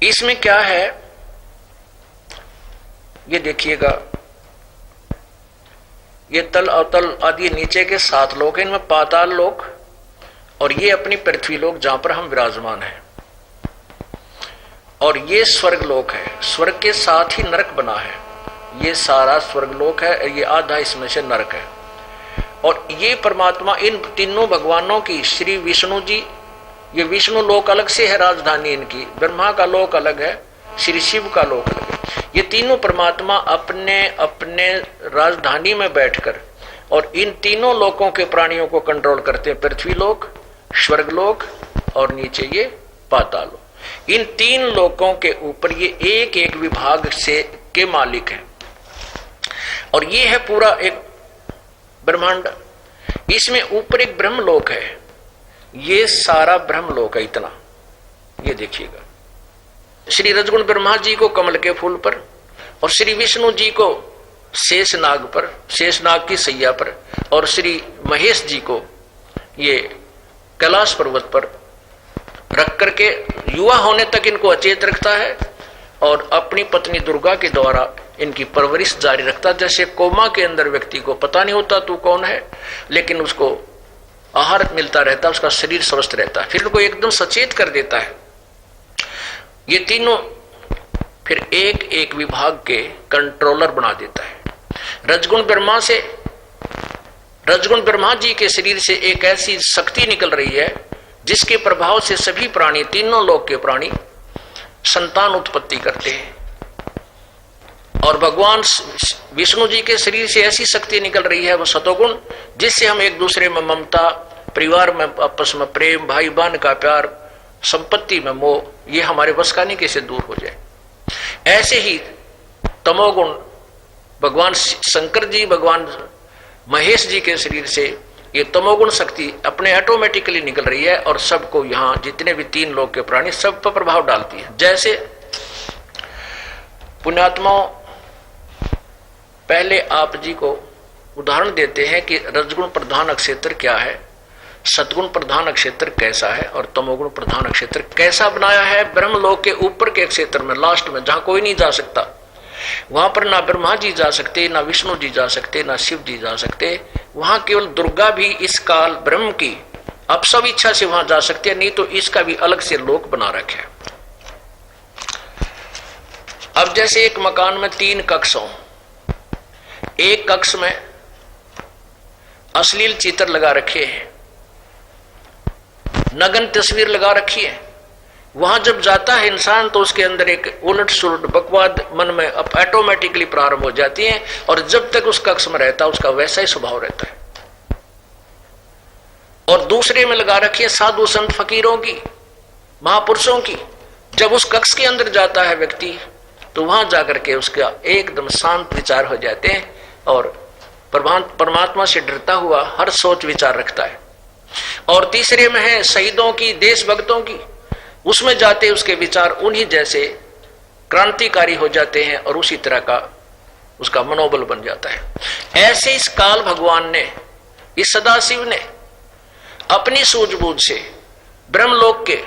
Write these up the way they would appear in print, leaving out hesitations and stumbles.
इसमें क्या है ये देखिएगा, ये तल अवतल आदि नीचे के 7 लोक हैं, इनमें पाताल लोक और ये अपनी पृथ्वी लोक जहां पर हम विराजमान हैं, और ये स्वर्ग लोक है। स्वर्ग के साथ ही नरक बना है, ये सारा स्वर्ग लोक है, ये आधा इसमें से नरक है। और ये परमात्मा इन तीनों भगवानों की, श्री विष्णु जी, ये विष्णु लोक अलग से है राजधानी इनकी, ब्रह्मा का लोक अलग है, श्री शिव का लोक अलग है। ये तीनों परमात्मा अपने अपने राजधानी में बैठकर और इन तीनों लोकों के प्राणियों को कंट्रोल करते हैं, पृथ्वी लोक, स्वर्ग लोक और नीचे ये पाताल लोक। इन 3 लोकों के ऊपर ये एक एक विभाग से के मालिक हैं, और ये है पूरा एक ब्रह्मांड। इसमें ऊपर एक ब्रह्मलोक है, ये सारा ब्रह्मलोक है इतना, ये देखिएगा। श्री रजगुण ब्रह्मा जी को कमल के फूल पर, और श्री विष्णु जी को शेषनाग पर, शेषनाग की सैया पर, और श्री महेश जी को ये कैलाश पर्वत पर रख करके युवा होने तक इनको अचेत रखता है, और अपनी पत्नी दुर्गा के द्वारा इनकी परवरिश जारी रखता। जैसे कोमा के अंदर व्यक्ति को पता नहीं होता तू कौन है, लेकिन उसको आहार मिलता रहता, उसका शरीर स्वस्थ रहता है, फिर उनको एकदम सचेत कर देता है। ये तीनों फिर एक एक विभाग के कंट्रोलर बना देता है। रजगुण ब्रह्मा से, रजगुण ब्रह्मा जी के शरीर से एक ऐसी शक्ति निकल रही है जिसके प्रभाव से सभी प्राणी, तीनों लोक के प्राणी संतान उत्पत्ति करते हैं। और भगवान विष्णु जी के शरीर से ऐसी शक्ति निकल रही है, वो सतोगुण, जिससे हम एक दूसरे में ममता, परिवार में आपस में प्रेम, भाई बहन का प्यार, संपत्ति में मोह, ये हमारे वश का नहीं, कैसे दूर हो जाए। ऐसे ही तमोगुण भगवान शंकर जी, भगवान महेश जी के शरीर से ये तमोगुण शक्ति अपने ऑटोमेटिकली निकल रही है, और सबको यहाँ जितने भी 3 लोक के प्राणी सब पर प्रभाव डालती है। जैसे पुण्यात्माओं पहले आप जी को उदाहरण देते हैं कि रजगुण प्रधान अक्षेत्र क्या है, सतगुण प्रधान अक्षेत्र कैसा है, और तमोगुण प्रधान अक्षेत्र कैसा बनाया है। ब्रह्मलोक के ऊपर के क्षेत्र में, लास्ट में, जहां कोई नहीं जा सकता, वहां पर ना ब्रह्मा जी जा सकते, ना विष्णु जी जा सकते, ना शिव जी जा सकते। वहां केवल दुर्गा भी इस काल ब्रह्म की अब सब इच्छा से वहां जा सकते हैं, नहीं तो इसका भी अलग से लोक बना रखे। अब जैसे एक मकान में 3 कक्ष हों, एक कक्ष में अश्लील चित्र लगा रखे हैं, नग्न तस्वीर लगा रखी है, वहां जब जाता है इंसान तो उसके अंदर एक उलट सुलट बकवाद मन में ऑटोमेटिकली प्रारंभ हो जाती है, और जब तक उस कक्ष में रहता है उसका वैसा ही स्वभाव रहता है। और दूसरे में लगा रखी है साधु संत फकीरों की, महापुरुषों की। जब उस कक्ष के अंदर जाता है व्यक्ति तो वहां जाकर के उसका एकदम शांत विचार हो जाते हैं, और परमात्मा से डरता हुआ हर सोच विचार रखता है। और तीसरे में है शहीदों की, देशभक्तों की, उसमें जाते उसके विचार उन्हीं जैसे क्रांतिकारी हो जाते हैं, और उसी तरह का उसका मनोबल बन जाता है। ऐसे इस काल भगवान ने, इस सदाशिव ने अपनी सूझबूझ से ब्रह्मलोक के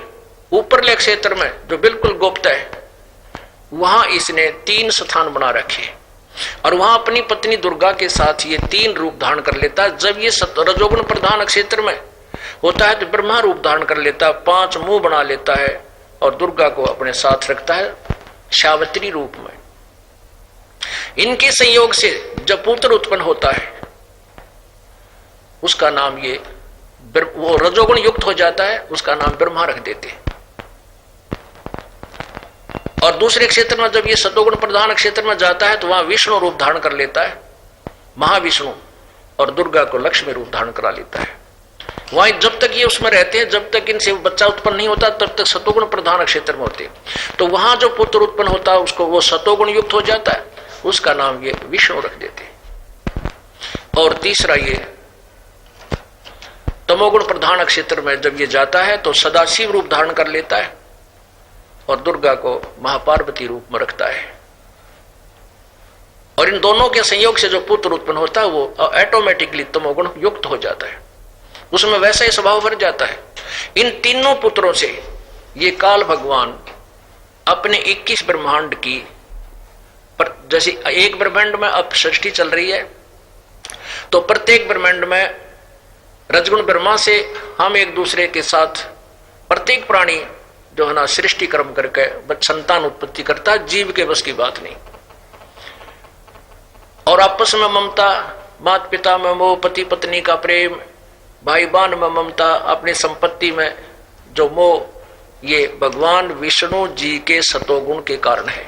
ऊपरले क्षेत्र में जो बिल्कुल गुप्त है, वहां इसने 3 स्थान बना रखे, और वहां अपनी पत्नी दुर्गा के साथ ये 3 रूप धारण कर लेता है। जब ये रजोगुण प्रधान क्षेत्र में होता है तो ब्रह्मा रूप धारण कर लेता है, 5 मुंह बना लेता है, और दुर्गा को अपने साथ रखता है सावित्री रूप में। इनके संयोग से जब पुत्र उत्पन्न होता है उसका नाम ये, वो रजोगुण युक्त हो जाता है, उसका नाम ब्रह्मा रख देते हैं। और दूसरे क्षेत्र में जब ये सतोगुण प्रधान क्षेत्र में जाता है तो वहां विष्णु रूप धारण कर लेता है, महाविष्णु, और दुर्गा को लक्ष्मी रूप धारण करा लेता है। वहां जब तक ये उसमें रहते हैं, जब तक इनसे बच्चा उत्पन्न नहीं होता तब तक सतोगुण प्रधान क्षेत्र में होते हैं। तो वहां जो पुत्र उत्पन्न होता है उसको वो सतोगुण युक्त हो जाता है, उसका नाम ये विष्णु रख देते हैं। और तीसरा ये तमोगुण प्रधान क्षेत्र में जब ये जाता है तो सदाशिव रूप धारण कर लेता है, और दुर्गा को महापार्वती रूप में रखता है। और इन दोनों के संयोग से जो पुत्र उत्पन्न होता है वो ऑटोमेटिकली तमोगुण युक्त हो जाता है, उसमें वैसा ही स्वभाव भर जाता है। इन तीनों पुत्रों से ये काल भगवान अपने 21 ब्रह्मांड की पर जैसे एक ब्रह्मांड में अब सृष्टि चल रही है, तो प्रत्येक ब्रह्मांड में रजगुण ब्रह्मा से हम एक दूसरे के साथ प्रत्येक प्राणी जो है ना सृष्टि कर्म करके संतान उत्पत्ति करता है, जीव के बस की बात नहीं। और आपस में ममता, माता पिता में मोह, पति पत्नी का प्रेम, भाई बहन में ममता, अपनी संपत्ति में जो मोह, ये भगवान विष्णु जी के सतोगुण के कारण है।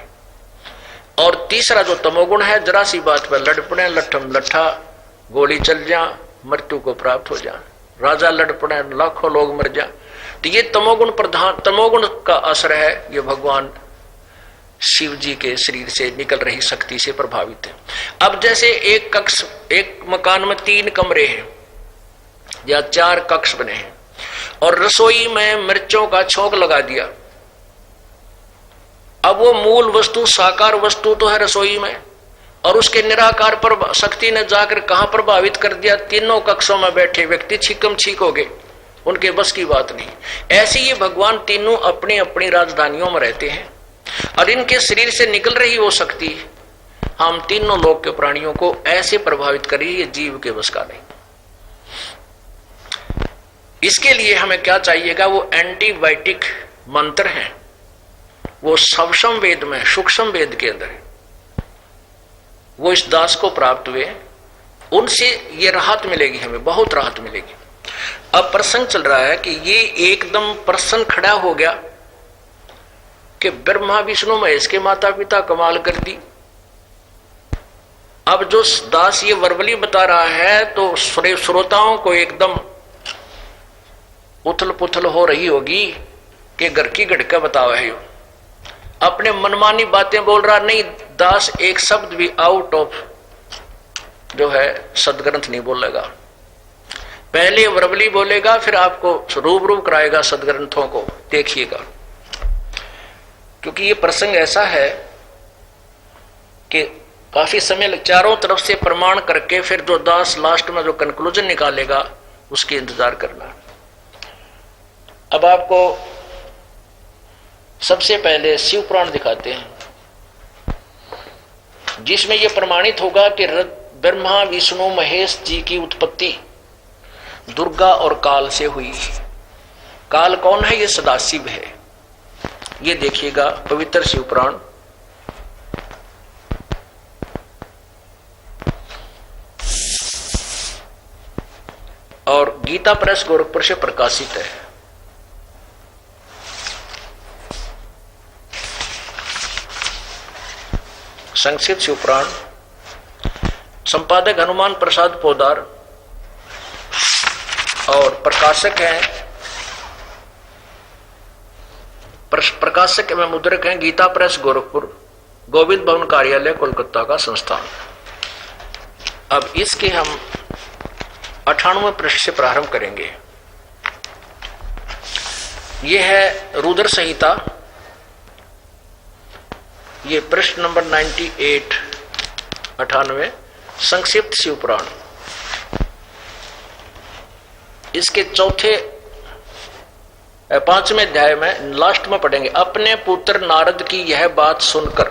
और तीसरा जो तमोगुण है, जरा सी बात पर लड़पड़े, लट्ठम लट्ठा, गोली चल जा, मृत्यु को प्राप्त हो जा, राजा लड़ पड़े, लाखों लोग मर जा। तो ये तमोगुण प्रधान, तमोगुण का असर है, ये भगवान शिव जी के शरीर से निकल रही शक्ति से प्रभावित है। अब जैसे एक कक्ष, एक मकान में 3 कमरे हैं या 4 कक्ष बने हैं और रसोई में मिर्चों का छौंक लगा दिया। अब वो मूल वस्तु, साकार वस्तु तो है रसोई में, और उसके निराकार पर शक्ति ने जाकर कहां प्रभावित कर दिया, तीनों कक्षों में बैठे व्यक्ति छीकम छीक हो गए, उनके बस की बात नहीं। ऐसे ये भगवान तीनों अपनी अपनी राजधानियों में रहते हैं और इनके शरीर से निकल रही वो शक्ति हम तीनों लोक के प्राणियों को ऐसे प्रभावित कर रही है, जीव के बस का नहीं। इसके लिए हमें क्या चाहिएगा, वो एंटीबायोटिक मंत्र हैं, वो सवशम वेद में, सूक्ष्म वेद के अंदर है, वो इस दास को प्राप्त हुए, उनसे ये राहत मिलेगी, हमें बहुत राहत मिलेगी। अब प्रसंग चल रहा है कि ये एकदम प्रसन्न खड़ा हो गया कि ब्रह्मा विष्णु महेश के माता पिता कमाल कर दी। अब जो दास ये वर्बली बता रहा है तो श्रोताओं को एकदम उथल पुथल हो रही होगी कि घर की गड़का बतावा है, अपने मनमानी बातें बोल रहा नहीं। दास एक शब्द भी आउट ऑफ जो है सदग्रंथ नहीं बोलेगा, पहले वर्बली बोलेगा, फिर आपको रूबरू कराएगा सदग्रंथों को, देखिएगा। क्योंकि ये प्रसंग ऐसा है कि काफी समय चारों तरफ से प्रमाण करके फिर जो दास लास्ट में जो कंक्लूजन निकालेगा उसकी इंतजार करना। अब आपको सबसे पहले शिव पुराण दिखाते हैं, जिसमें यह प्रमाणित होगा कि ब्रह्मा विष्णु महेश जी की उत्पत्ति दुर्गा और काल से हुई। काल कौन है? ये सदाशिव है। ये देखिएगा पवित्र शिव पुराण और गीता प्रेस गोरखपुर से प्रकाशित है। संक्षिप्त शिव पुराण, संपादक हनुमान प्रसाद पोदार और प्रकाशक हैं, प्रकाशक एवं मुद्रक हैं गीता प्रेस गोरखपुर, गोविंद भवन कार्यालय कोलकाता का संस्थान। अब इसके हम 98वें पृष्ठ से प्रारंभ करेंगे। यह है रुद्र संहिता, ये पृष्ठ नंबर 98 98 संक्षिप्त शिव पुराण। इसके चौथे 5वें अध्याय में लास्ट में पढ़ेंगे। अपने पुत्र नारद की यह बात सुनकर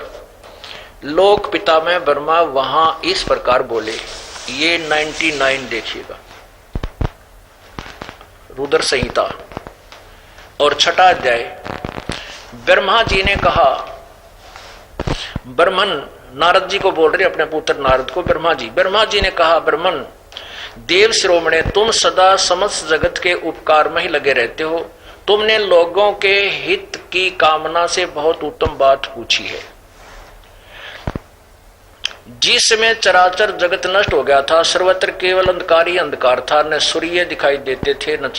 लोक पिता में ब्रह्मा वहां इस प्रकार बोले। ये 99 देखिएगा, रुद्र संहिता और 6वां अध्याय। ब्रह्मा जी ने कहा, ब्रह्मन नारद जी को बोल रहे अपने पुत्र नारद को, ब्रह्मा जी ने कहा, ब्रह्मन देव शिरोमणे, तुम सदा समस्त जगत के उपकार में ही लगे रहते हो। तुमने लोगों के हित की कामना से बहुत उत्तम बात पूछी है। जिस समय चराचर जगत नष्ट हो गया था, सर्वत्र केवल अंधकार ही अंधकार था, न सूर्य दिखाई देते थे न